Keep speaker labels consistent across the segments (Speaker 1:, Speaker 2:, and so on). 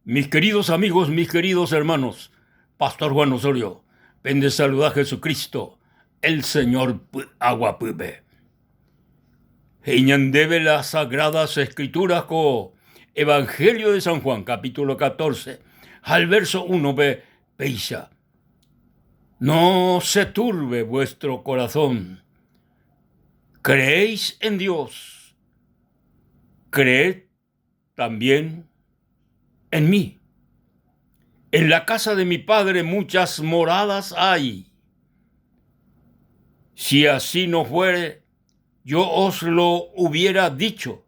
Speaker 1: Mis queridos amigos, mis queridos hermanos, Pastor Juan Osorio, pende saludar a Jesucristo, el Señor Aguapube. Debe las Sagradas Escrituras co Evangelio de San Juan, capítulo 14, al verso 1 b peisa. No se turbe vuestro corazón. Creéis en Dios. Creed también en mí. En la casa de mi Padre muchas moradas hay. Si así no fuere, yo os lo hubiera dicho.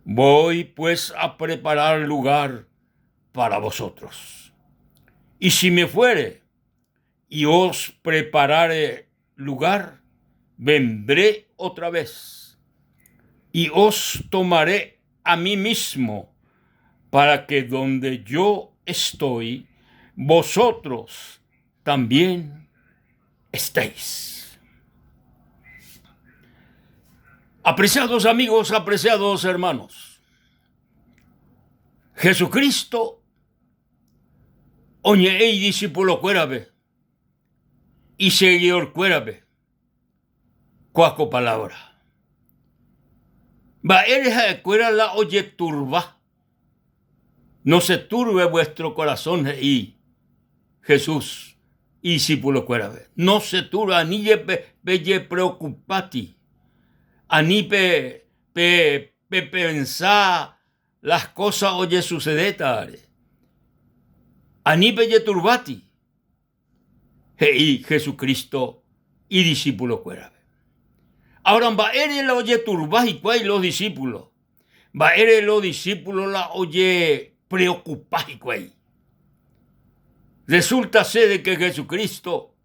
Speaker 1: Voy pues a preparar lugar para vosotros. Y si me fuere y os preparare lugar, vendré otra vez y os tomaré a mí mismo, para que donde yo estoy, vosotros también estéis. Apreciados amigos, apreciados hermanos, Jesucristo oñe y discípulo cuérabe y seguidor cuérabe cuaco palabra. Va eres a cuera la oye turba. No se turbe vuestro corazón y Jesús y discípulo cuérabe. No se turba ni ye preocupati. Ani pe pensar las cosas oye sucedetare. Ani pe ye turbati. Y Jesucristo y discípulo cuérabe. Ahora va ere la oye turba y cuay los discípulos. Va ere los discípulos la oye preocupar y cuay. Resulta ser de que Jesucristo,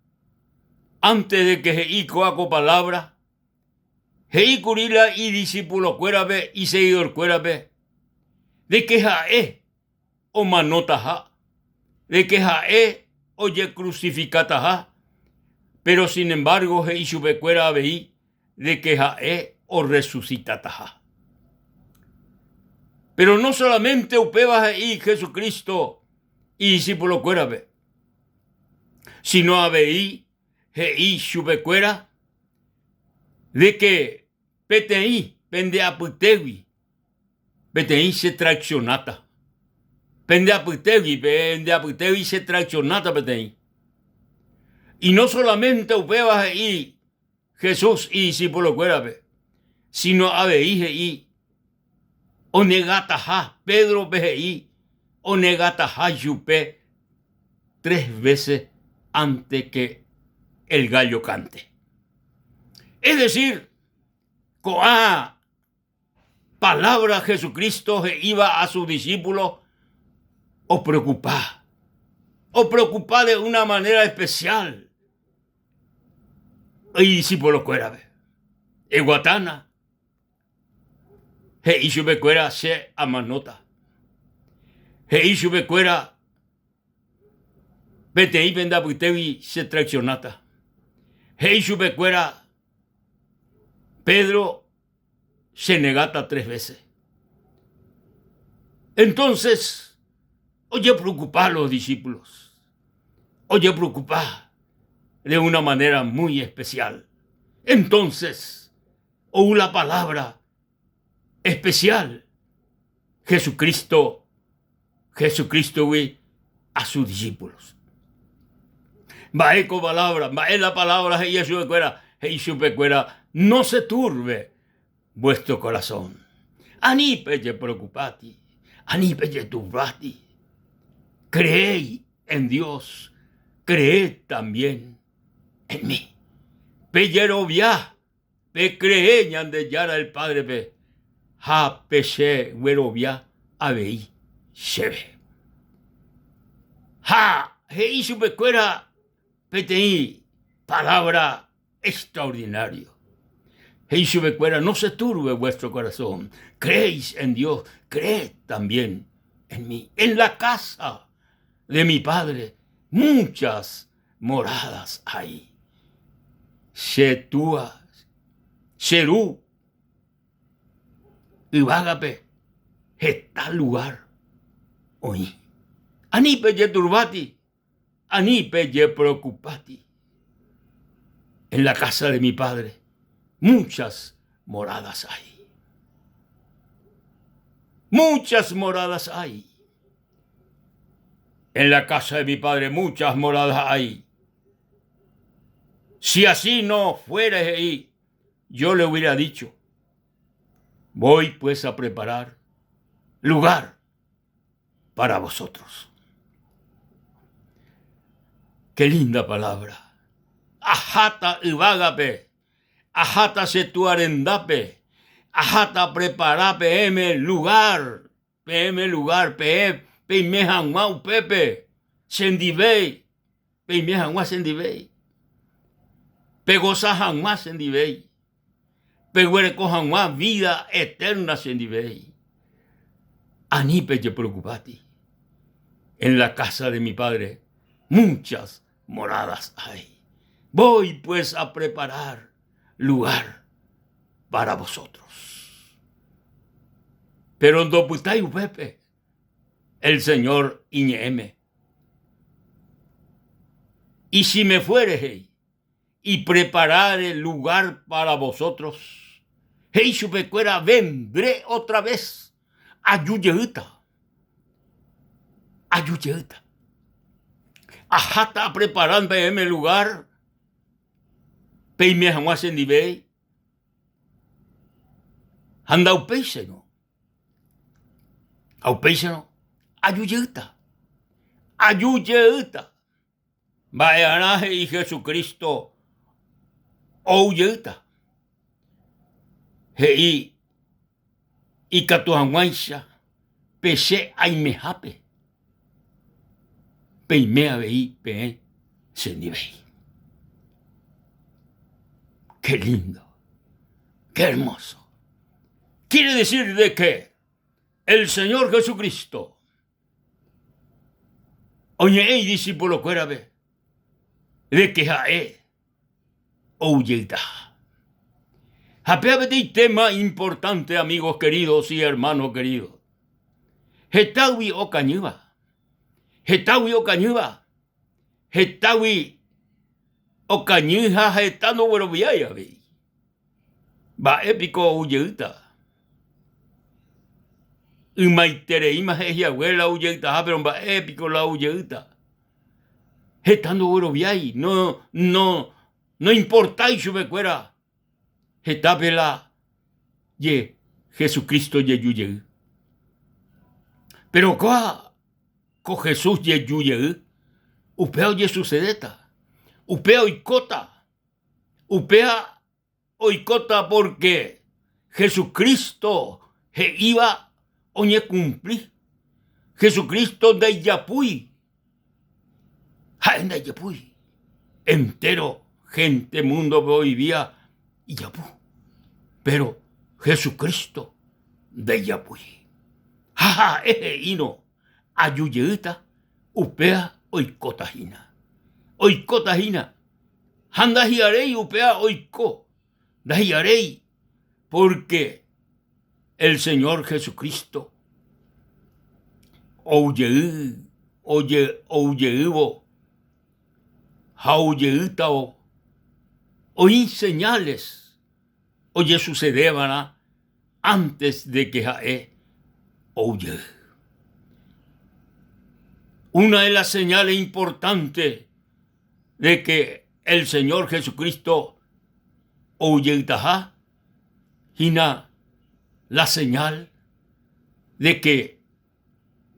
Speaker 1: antes de que Jeico hago palabra, Jeicurila y discípulo cuérabe y seguidor cuérabe, de que jae o manota ja, de que jae oye crucificata ja, pero sin embargo Jeisube cuérabe de que jae o resucitata ja. Pero no solamente upeba y Jesucristo y discípulo cuérabe, sino abeí Jeisube cuera de que PTI pende aputewi, PTI se traccionata. Pende aputewi se traccionata PTI. Y no solamente upeba y Jesús y discípulo cuérabe, sino abeí o negataja, Pedro PGI, o negataja yupe 3 veces antes que el gallo cante. Es decir, con palabra Jesucristo iba a sus discípulos o preocupar de una manera especial. Y discípulos cuérabe, Eguatana, Jeisube cuera se amanota, Jeisube cuera PTI pendaputevi se traccionata, Jeisube cuera Pedro se negata 3 veces. Entonces, oye preocupar a los discípulos. Oye preocupar de una manera muy especial. Entonces, una palabra especial. Jesucristo a sus discípulos. Va con palabra, va la palabra Jesús cuera, no se turbe vuestro corazón. Ani peye preocupati, ani peye turbati. Creéis en Dios, creed también en mí. Peyerovia, pe creeñan de yara el Padre pe, ha peche huerovia abei sheve. Ha hei supecuera PTI, palabra extraordinario. Jesús cuera, no se turbe vuestro corazón. Creéis en Dios, creed también en mí. En la casa de mi Padre muchas moradas hay. Shetúa, Serú y Vágape, está lugar Oí. Anipe ye turbati. Anipe ye preocupati. En la casa de mi padre muchas moradas hay. Muchas moradas hay. En la casa de mi padre muchas moradas hay. Si así no fuera ahí, yo le hubiera dicho, voy pues a preparar lugar para vosotros. Qué linda palabra. Ajata ibagape, ajata setuarendape, ajata preparape, lugar, peimejangmau pepe, sendibei, peimejangma sendibei, pegosajangma sendibei, peguerecojangma vida eterna sendibei. Anipe ye preocupati. En la casa de mi padre muchas moradas hay. Voy pues a preparar lugar para vosotros. Pero en Doputayu Pepe, el Señor iñeme. Y si me fuere y preparare lugar para vosotros, hey chupecuera, vendré otra vez a Yuyeuta. A Yuyeuta. Ajata preparando eme lugar. Peime jamás en nivel. Anda upeiseno. Aupeiseno. Ayuyeuta. Ayuyeuta. Vayanaje y Jesucristo. Ouyeuta. Hei. Y catuanguaisha. Pese aimejape. Peimea vei pe senibei. Qué lindo, qué hermoso. Quiere decir de que el Señor Jesucristo, oye, discípulo cuérabe, de que jae, oyeita. Japeabe de tema importante, amigos queridos y hermanos queridos. Hetawi o cañuba. Hetawi o cañuba. Hetawi o cañija jetando bueroviaya vi. Va épico uyeuta. Umaitere heja abuela uyeuta, pero va épico la uyeuta. Jetando bueroviaya. No importáis su becuera. Jetapela. Ye Jesucristo ye yuyeu. Pero co Jesús ye yuyeu. Upeo ye sucedeta. Upea oikota porque Jesucristo he iba oñe cumplir. Jesucristo de yapui. Jaenda yapui. Entero gente, mundo hoy día y yapu. Pero Jesucristo de yapui. Jaja, hino. Ayuyeita upea oikota hina. Oikota hina. Handa hiarei upea oiko. Dahiarei. Porque el Señor Jesucristo oyeubo hauyeutao oí señales oye sucedebana antes de que jae oye. Una de las señales importantes de que el Señor Jesucristo oyeutaja hina la señal de que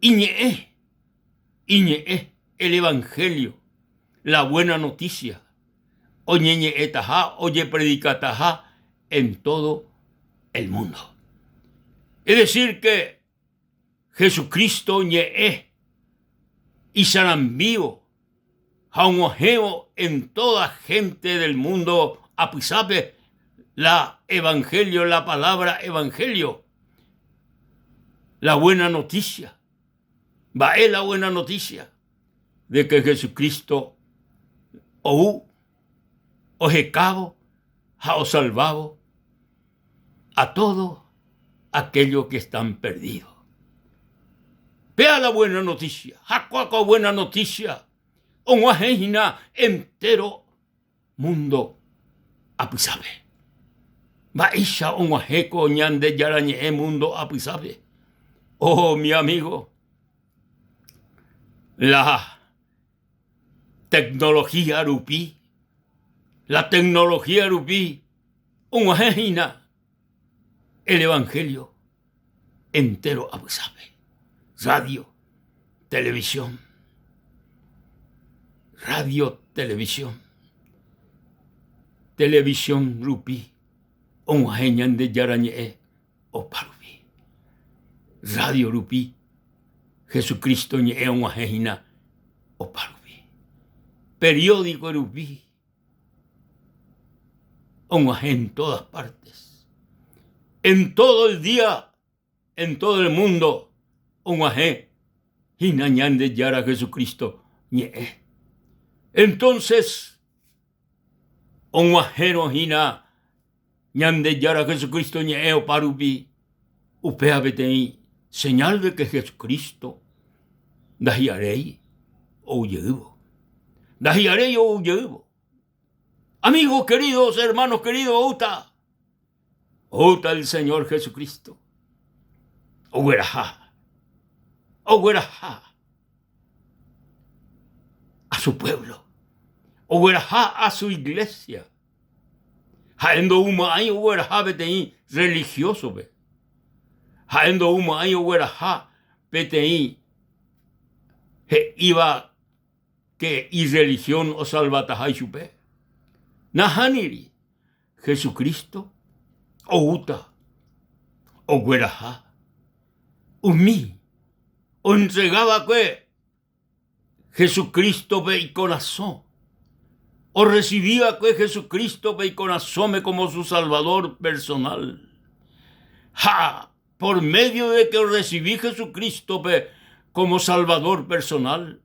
Speaker 1: iñe el evangelio, la buena noticia, oñeñe etaja, oye predicataja en todo el mundo. Es decir que Jesucristo ñe y sanambío, jaumojeo en toda gente del mundo, apisape la evangelio, la palabra evangelio, la buena noticia, va la buena noticia de que Jesucristo ojecabo, jao salvado a todos aquellos que están perdidos. Vea la buena noticia, jacuaco buena noticia, onguajejina entero mundo apisabe. Baisha onguajeco ñande yarañe mundo apisabe. Oh, mi amigo, la tecnología rupí, onguajejina, el evangelio entero apisabe. Radio, televisión, televisión rupí, onguajeñan de yarañe o parubi. Radio rupí, Jesucristo ñe onguajejina o parubi. Periódico rupí, onguaje en todas partes. En todo el día, en todo el mundo, onguaje, hinañan de yara Jesucristo ñe. Entonces, onguajero hina ñan de yara Jesucristo ñe o parubi, upea betei, señal de que Jesucristo dahiarei o llevo. Dahiarei o llevo. Amigos queridos, hermanos queridos, Outa el Señor Jesucristo. Oguerajá. A su pueblo. Oguerajá a su iglesia. Jaendo uma hay oguerajá betei religioso be. Jaendo uma hay oguerajá betei he iba que y religión o salvatajay chupe. Nahaniri. Jesucristo. Outa. Oguerajá. Umi. O entregaba que Jesucristo ve y corazón. O recibía que Jesucristo ve y corazón como su salvador personal. Por medio de que recibí Jesucristo ve como salvador personal.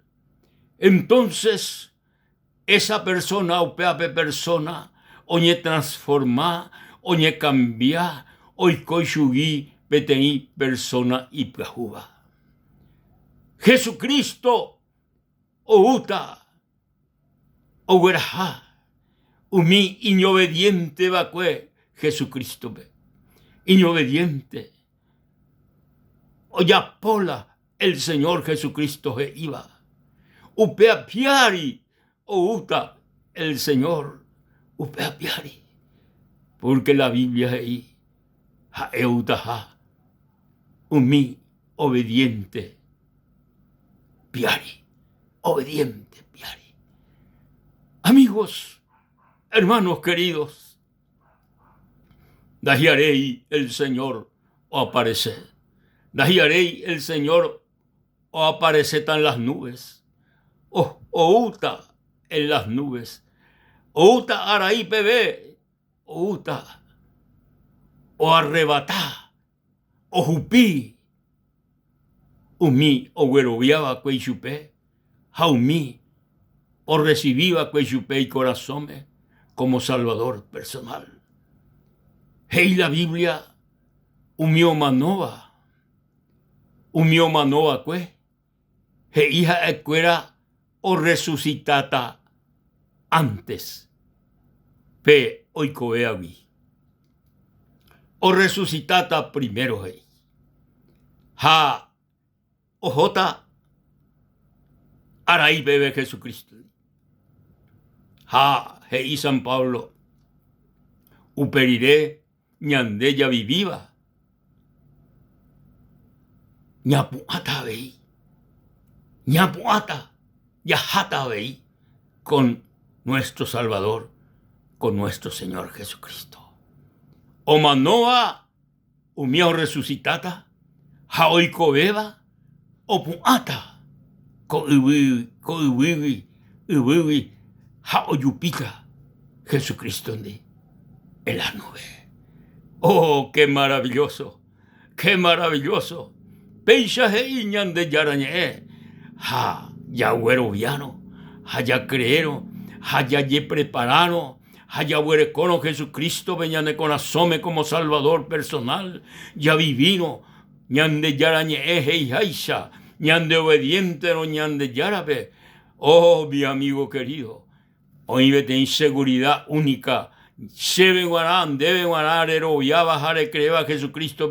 Speaker 1: Entonces, esa persona o peape persona, oñe transforma, oñe cambia, oy coyugui petei persona y plajuba. Jesucristo, outa, oguerajá, umi inobediente vacue, Jesucristo be, inobediente. Oyapola, el Señor Jesucristo he iba. Upea piari, outa, el Señor, upea piari. Porque la Biblia ahí, ha euta, umi obediente. Piari, obediente, piari. Amigos, hermanos queridos, dahiarei el Señor o aparecer. Dahiarei el Señor o aparecer en las nubes. O outa en las nubes. Outa araí bebé. Outa o arrebatá. O jupí. Umi o güeroviaba que chupé, jaumí o recibía que chupé y corazón como salvador personal. Hei la Biblia, umio manova que, hija equera o resucitata antes, pe oikoeavi. O resucitata primero hei. Ojota, araí bebe Jesucristo. Hei San Pablo, uperiré, ñandella viviva. Ñapuata vei, ñapuata, yajata vei, con nuestro Salvador, con nuestro Señor Jesucristo. O manoa, umio resucitata, jaoiko beba, o puata, ko iwiwi, jaoyupika, Jesucristo en la nube. Oh, qué maravilloso, qué maravilloso. Peisha heiñan de yarañe, ya güero viano, ya creero, ya ye preparano, ya güere cono Jesucristo veñane con asome como salvador personal, ya vivino, ñan de yarañe, hei haisha, ñande obediente, no ñande yárabe. Oh, mi amigo querido, hoy me tenéis seguridad única. Debe guanar, ya bajar, creer a Jesucristo,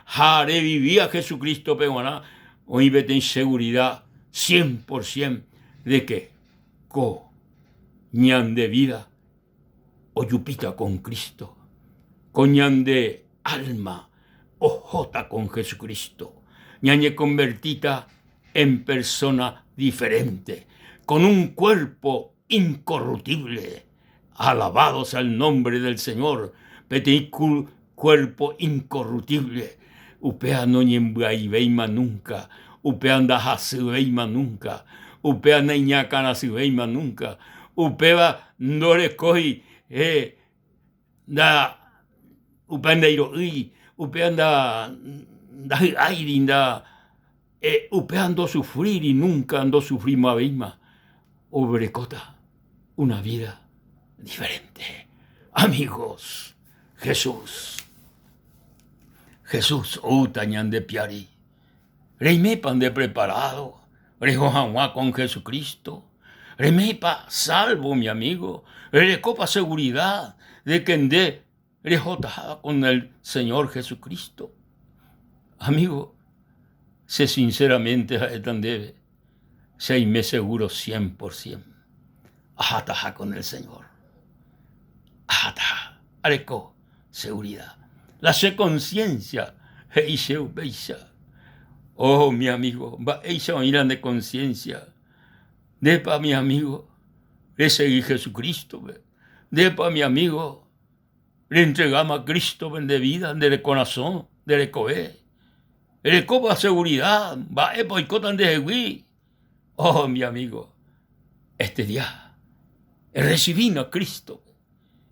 Speaker 1: jare vivir a Jesucristo, guaná. Hoy me tenéis seguridad 100% de que co ñande vida o yupita con Cristo, coñande alma o jota con Jesucristo, ñañe convertita en persona diferente, con un cuerpo incorruptible. Alabado sea el nombre del Señor, petit cuerpo incorruptible. Upea no ñembraibeima nunca, upea anda hasibeima nunca, upea neñaca nasibeima nunca, upea no le cogi da upea iro upea anda aire da upea ando sufrir y nunca ando sufrir mabeima. Obrecota una vida diferente. Amigos, Jesús, tañan de piari, reimepan de preparado, rejojanwa con Jesucristo, reimepa salvo, mi amigo, recopa seguridad de que ande rejotada con el Señor Jesucristo. Amigo, sé sinceramente a tan debe, sé me seguro 100%. Ajataja con el Señor. Ajataja, areco, seguridad. La sé conciencia, heisheu beisha. Oh, mi amigo, va eisha miran de conciencia. Depa, mi amigo, le seguí Jesucristo, depa, mi amigo, le entregamos a Cristo de vida, de corazón, de coé. Le copa seguridad, va boicotan de hewi. Oh, mi amigo, este día recibir a Cristo,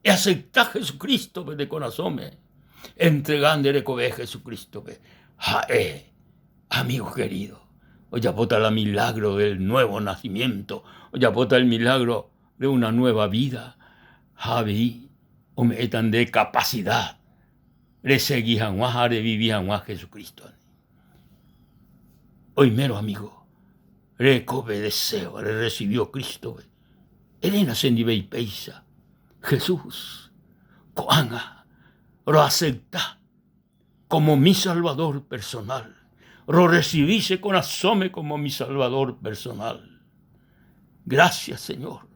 Speaker 1: y aceptar a Jesucristo de corazón, entregándole a Jesucristo. Amigo querido, hoy apota el milagro del nuevo nacimiento, hoy apota el milagro de una nueva vida. Javi, o me etan de capacidad, le seguían más, de vivir más Jesucristo. Hoy mero amigo, le cobe deseo, le recibió Cristo. Elena Sendibei Peisa, Jesús, coanga, lo acepta como mi salvador personal, lo recibíse con asome como mi salvador personal. Gracias, Señor,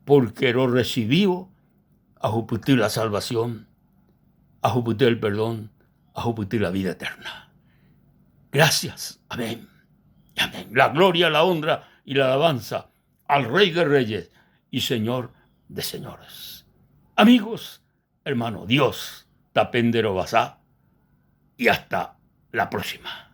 Speaker 1: porque lo recibió a juputir la salvación, a juputir el perdón, a juputir la vida eterna. Gracias, amén, amén. La gloria, la honra y la alabanza al Rey de Reyes y Señor de señores. Amigos, hermano, Dios tapendero basá y hasta la próxima.